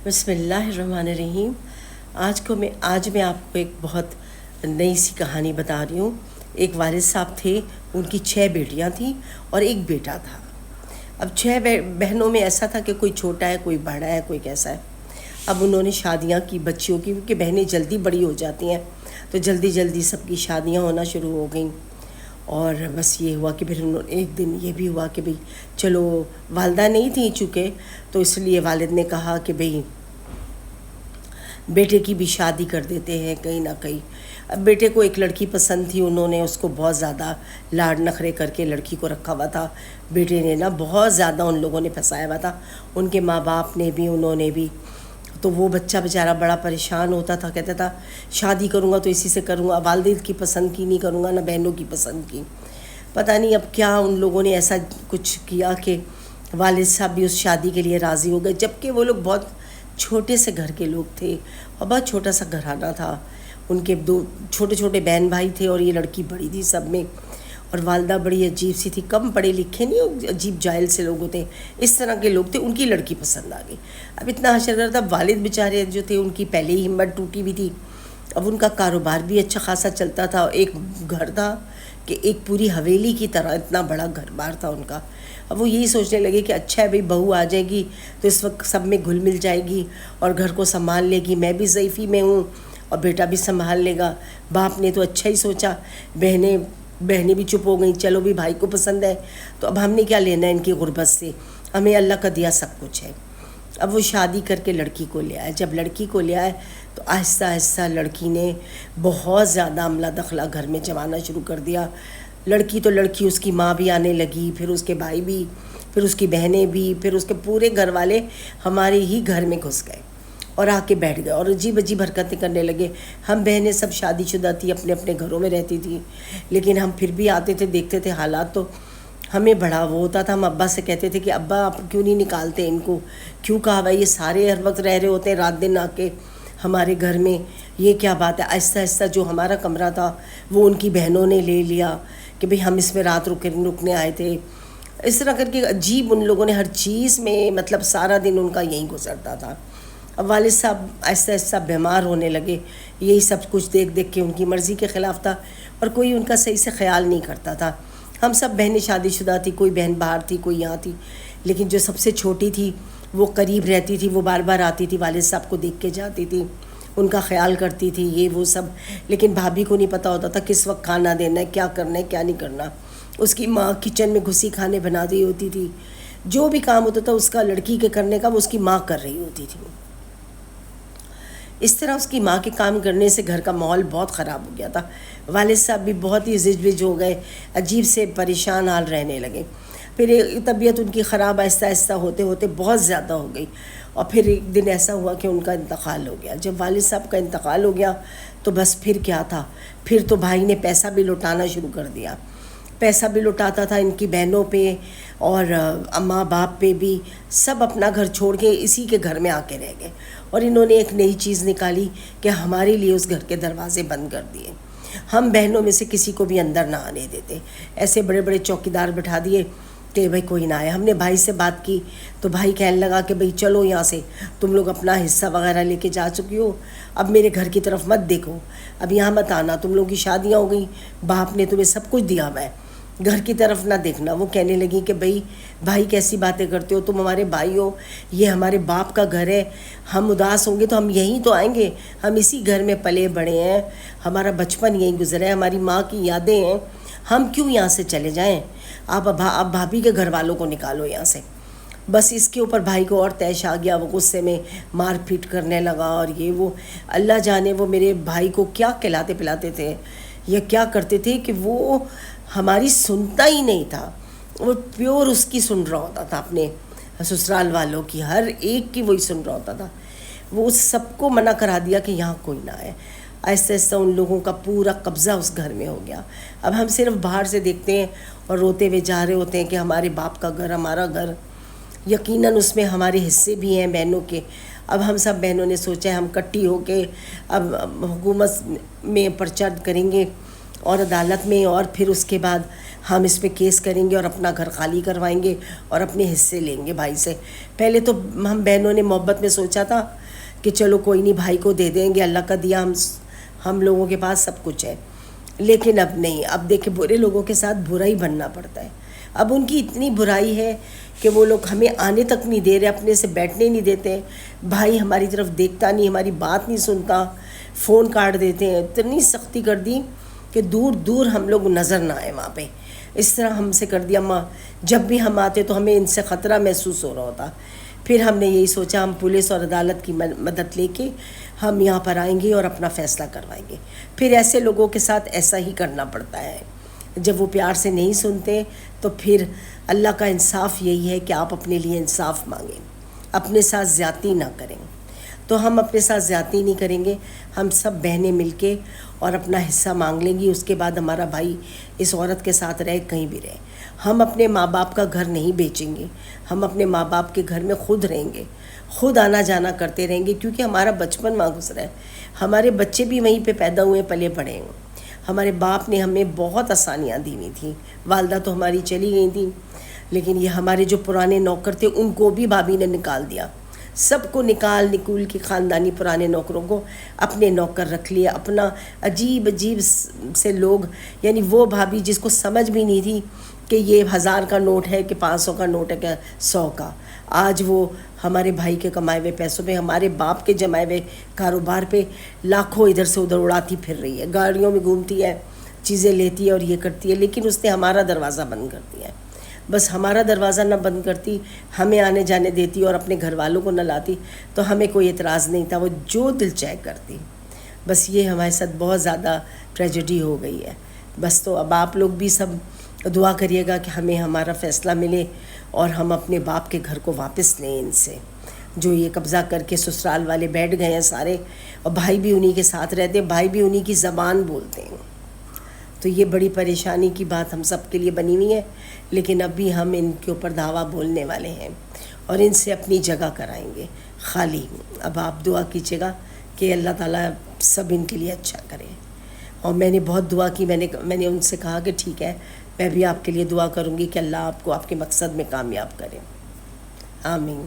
بسم اللہ الرحمن الرحیم۔ آج میں آپ کو ایک بہت نئی سی کہانی بتا رہی ہوں۔ ایک والد صاحب تھے، ان کی 6 بیٹیاں تھیں اور ایک بیٹا تھا۔ اب 6 بہنوں میں ایسا تھا کہ کوئی چھوٹا ہے، کوئی بڑا ہے، کوئی کیسا ہے۔ اب انہوں نے شادیاں کی بچیوں کی، کیونکہ بہنیں جلدی بڑی ہو جاتی ہیں تو جلدی جلدی سب کی شادیاں ہونا شروع ہو گئیں۔ اور بس یہ ہوا کہ پھر ایک دن یہ بھی ہوا کہ بھئی چلو، والدہ نہیں تھیں چونکہ، تو اس لیے والد نے کہا کہ بھئی بیٹے کی بھی شادی کر دیتے ہیں کہیں نہ کہیں۔ اب بیٹے کو ایک لڑکی پسند تھی، انہوں نے اس کو بہت زیادہ لاڈ نخرے کر کے لڑکی کو رکھا ہوا تھا۔ بیٹے نے بہت زیادہ ان لوگوں نے پھنسایا ہوا تھا، ان کے ماں باپ نے بھی، انہوں نے بھی۔ تو وہ بچہ بیچارہ بڑا پریشان ہوتا تھا، کہتا تھا شادی کروں گا تو اسی سے کروں گا، والد کی پسند کی نہیں کروں گا، نہ بہنوں کی پسند کی۔ پتہ نہیں اب کیا ان لوگوں نے ایسا کچھ کیا کہ والد صاحب بھی اس شادی کے لیے راضی ہو گئے، جبکہ وہ لوگ بہت چھوٹے سے گھر کے لوگ تھے اور بہت چھوٹا سا گھرانہ تھا۔ ان کے 2 چھوٹے چھوٹے بہن بھائی تھے اور یہ لڑکی بڑی تھی سب میں، اور والدہ بڑی عجیب سی تھی، کم پڑھے لکھے نہیں، عجیب جاہل سے لوگ ہوتے اس طرح کے لوگ تھے۔ ان کی لڑکی پسند آ گئی۔ اب اتنا حشر کرتا، والد بیچارے جو تھے ان کی پہلے ہی ہمت ٹوٹی ہوئی تھی۔ اب ان کا کاروبار بھی اچھا خاصا چلتا تھا، ایک گھر تھا کہ ایک پوری حویلی کی طرح اتنا بڑا گھر بار تھا ان کا۔ اب وہ یہی سوچنے لگے کہ اچھا ہے بھئی، بہو آ جائے گی تو اس وقت سب میں گھل مل جائے گی اور گھر کو سنبھال لے گی، میں بھی ضعیفی میں ہوں اور بیٹا بھی سنبھال لے گا۔ باپ نے تو اچھا ہی سوچا، بہنیں بھی چپ ہو گئیں، چلو بھی بھائی کو پسند ہے تو اب ہم نے کیا لینا ہے ان کی غربت سے، ہمیں اللہ کا دیا سب کچھ ہے۔ اب وہ شادی کر کے لڑکی کو لے آئے۔ جب لڑکی کو لے آئے تو آہستہ آہستہ لڑکی نے بہت زیادہ عملہ دخلہ گھر میں جمانا شروع کر دیا۔ لڑکی تو لڑکی، اس کی ماں بھی آنے لگی، پھر اس کے بھائی بھی، پھر اس کی بہنیں بھی، پھر اس کے پورے گھر والے ہمارے ہی گھر میں گھس گئے اور آ کے بیٹھ گئے اور عجیب عجیب حرکتیں کرنے لگے۔ ہم بہنیں سب شادی شدہ تھی، اپنے اپنے گھروں میں رہتی تھی، لیکن ہم پھر بھی آتے تھے، دیکھتے تھے حالات تو ہمیں بڑا وہ ہوتا تھا۔ ہم ابا سے کہتے تھے کہ ابا آپ کیوں نہیں نکالتے ان کو، کیوں کہا بھائی یہ سارے ہر وقت رہ رہے ہوتے ہیں رات دن آ کے ہمارے گھر میں، یہ کیا بات ہے۔ آہستہ آہستہ جو ہمارا کمرہ تھا وہ ان کی بہنوں نے لے لیا کہ بھئی ہم اس میں رات رکنے آئے تھے۔ اس طرح کر کے عجیب ان لوگوں نے ہر چیز میں، مطلب سارا دن ان کا یہیں گزرتا تھا۔ اب والد صاحب آہستہ آہستہ بیمار ہونے لگے، یہی سب کچھ دیکھ دیکھ کے ان کی مرضی کے خلاف تھا اور کوئی ان کا صحیح سے خیال نہیں کرتا تھا۔ ہم سب بہنیں شادی شدہ تھی، کوئی بہن باہر تھی، کوئی یہاں تھی، لیکن جو سب سے چھوٹی تھی وہ قریب رہتی تھی، وہ بار بار آتی تھی، والد صاحب کو دیکھ کے جاتی تھی، ان کا خیال کرتی تھی، یہ وہ سب۔ لیکن بھابھی کو نہیں پتہ ہوتا تھا کس وقت کھانا دینا ہے، کیا کرنا ہے، کیا نہیں کرنا۔ اس کی ماں کچن میں گھسی کھانے بنا رہی ہوتی تھی، جو بھی کام ہوتا تھا اس کا لڑکی کے کرنے کا وہ اس کی ماں کر رہی ہوتی تھی۔ اس طرح اس کی ماں کے کام کرنے سے گھر کا ماحول بہت خراب ہو گیا تھا۔ والد صاحب بھی بہت ہی زج بج ہو گئے، عجیب سے پریشان حال رہنے لگے۔ پھر طبیعت ان کی خراب آہستہ آہستہ ہوتے ہوتے بہت زیادہ ہو گئی، اور پھر ایک دن ایسا ہوا کہ ان کا انتقال ہو گیا۔ جب والد صاحب کا انتقال ہو گیا تو بس پھر کیا تھا، پھر تو بھائی نے پیسہ بھی لوٹانا شروع کر دیا۔ پیسہ بھی لوٹاتا تھا ان کی بہنوں پہ اور ماں باپ پہ بھی، سب اپنا گھر چھوڑ کے اسی کے گھر میں آ کے رہ گئے۔ اور انہوں نے ایک نئی چیز نکالی کہ ہمارے لیے اس گھر کے دروازے بند کر دیے، ہم بہنوں میں سے کسی کو بھی اندر نہ آنے دیتے۔ ایسے بڑے بڑے چوکیدار بٹھا دیے کہ بھائی کوئی نہ آئے۔ ہم نے بھائی سے بات کی تو بھائی کہنے لگا کہ بھئی چلو یہاں سے، تم لوگ اپنا حصہ وغیرہ لے کے جا چکی ہو، اب میرے گھر کی طرف مت دیکھو، اب یہاں مت آنا، تم لوگوں کی شادیاں ہو گئیں، باپ نے تمہیں سب کچھ دیا ہوا ہے، گھر کی طرف نہ دیکھنا۔ وہ کہنے لگی کہ بھائی کیسی باتیں کرتے ہو، تم ہمارے بھائی ہو، یہ ہمارے باپ کا گھر ہے، ہم اداس ہوں گے تو ہم یہیں تو آئیں گے، ہم اسی گھر میں پلے بڑے ہیں، ہمارا بچپن یہیں گزرا ہے، ہماری ماں کی یادیں ہیں، ہم کیوں یہاں سے چلے جائیں، آپ بھابھی کے گھر والوں کو نکالو یہاں سے۔ بس اس کے اوپر بھائی کو اور طیش آ گیا، وہ غصے میں مار پیٹ کرنے لگا اور یہ وہ۔ اللہ جانے وہ میرے بھائی کو کیا کھلاتے پلاتے تھے یا کیا کرتے تھے کہ وہ ہماری سنتا ہی نہیں تھا، وہ پیور اس کی سن رہا ہوتا تھا، اپنے سسرال والوں کی ہر ایک کی وہی سن رہا ہوتا تھا۔ وہ سب کو منع کرا دیا کہ یہاں کوئی نہ آئے۔ آہستہ آہستہ ان لوگوں کا پورا قبضہ اس گھر میں ہو گیا۔ اب ہم صرف باہر سے دیکھتے ہیں اور روتے ہوئے جا رہے ہوتے ہیں کہ ہمارے باپ کا گھر، ہمارا گھر، یقیناً اس میں ہمارے حصے بھی ہیں بہنوں کے۔ اب ہم سب بہنوں نے سوچا ہے ہم کٹھی ہو کے اب حکومت میں پرچہ کریں گے اور عدالت میں، اور پھر اس کے بعد ہم اس پہ کیس کریں گے اور اپنا گھر خالی کروائیں گے اور اپنے حصے لیں گے بھائی سے۔ پہلے تو ہم بہنوں نے محبت میں سوچا تھا کہ چلو کوئی نہیں، بھائی کو دے دیں گے، اللہ کا دیا، ہم لوگوں کے پاس سب کچھ ہے۔ لیکن اب نہیں، اب دیکھیں برے لوگوں کے ساتھ برا ہی بننا پڑتا ہے۔ اب ان کی اتنی برائی ہے کہ وہ لوگ ہمیں آنے تک نہیں دے رہے، اپنے سے بیٹھنے نہیں دیتے، بھائی ہماری طرف دیکھتا نہیں، ہماری بات نہیں سنتا، فون کاٹ دیتے ہیں، اتنی سختی کر دی کہ دور دور ہم لوگ نظر نہ آئے وہاں پہ، اس طرح ہم سے کر دیا۔ جب بھی ہم آتے تو ہمیں ان سے خطرہ محسوس ہو رہا ہوتا۔ پھر ہم نے یہی سوچا ہم پولیس اور عدالت کی مدد لے کے ہم یہاں پر آئیں گے اور اپنا فیصلہ کروائیں گے۔ پھر ایسے لوگوں کے ساتھ ایسا ہی کرنا پڑتا ہے، جب وہ پیار سے نہیں سنتے تو پھر اللہ کا انصاف یہی ہے کہ آپ اپنے لیے انصاف مانگیں، اپنے ساتھ زیادتی نہ کریں۔ تو ہم اپنے ساتھ زیادتی نہیں کریں گے، ہم سب بہنیں مل کے اور اپنا حصہ مانگ لیں گی۔ اس کے بعد ہمارا بھائی اس عورت کے ساتھ رہے، کہیں بھی رہے، ہم اپنے ماں باپ کا گھر نہیں بیچیں گے، ہم اپنے ماں باپ کے گھر میں خود رہیں گے، خود آنا جانا کرتے رہیں گے، کیونکہ ہمارا بچپن وہاں گزرا ہے، ہمارے بچے بھی وہیں پہ پیدا ہوئے پلے پڑے ہیں۔ ہمارے باپ نے ہمیں بہت آسانیاں دی ہوئی تھیں، والدہ تو ہماری چلی گئی تھیں، لیکن یہ ہمارے جو پرانے نوکر تھے ان کو بھی بھابھی نے نکال دیا، سب کو نکول کے خاندانی پرانے نوکروں کو اپنے نوکر رکھ لیا۔ اپنا عجیب عجیب سے لوگ، یعنی وہ بھابھی جس کو سمجھ بھی نہیں تھی کہ یہ 1000 کا نوٹ ہے کہ 500 کا نوٹ ہے کہ 100 کا، آج وہ ہمارے بھائی کے کمائے ہوئے پیسوں پہ، ہمارے باپ کے جمائے ہوئے کاروبار پہ لاکھوں ادھر سے ادھر اڑاتی پھر رہی ہے، گاڑیوں میں گھومتی ہے، چیزیں لیتی ہے اور یہ کرتی ہے، لیکن اس نے ہمارا دروازہ بند کر دیا ہے۔ بس ہمارا دروازہ نہ بند کرتی، ہمیں آنے جانے دیتی اور اپنے گھر والوں کو نہ لاتی تو ہمیں کوئی اعتراض نہیں تھا، وہ جو دل چاہے کرتی۔ بس یہ ہمارے ساتھ بہت زیادہ ٹریجڈی ہو گئی ہے۔ بس تو اب آپ لوگ بھی سب دعا کریے گا کہ ہمیں ہمارا فیصلہ ملے اور ہم اپنے باپ کے گھر کو واپس لیں ان سے، جو یہ قبضہ کر کے سسرال والے بیٹھ گئے ہیں سارے، اور بھائی بھی انہی کے ساتھ رہتے ہیں، بھائی بھی انہی کی زبان بولتے ہیں۔ تو یہ بڑی پریشانی کی بات ہم سب کے لیے بنی ہوئی ہے، لیکن اب بھی ہم ان کے اوپر دعویٰ بولنے والے ہیں اور ان سے اپنی جگہ کرائیں گے خالی۔ اب آپ دعا کیجیے گا کہ اللہ تعالیٰ سب ان کے لیے اچھا کرے۔ اور میں نے بہت دعا کی، میں نے ان سے کہا کہ ٹھیک ہے، میں بھی آپ کے لیے دعا کروں گی کہ اللہ آپ کو آپ کے مقصد میں کامیاب کرے، آمین۔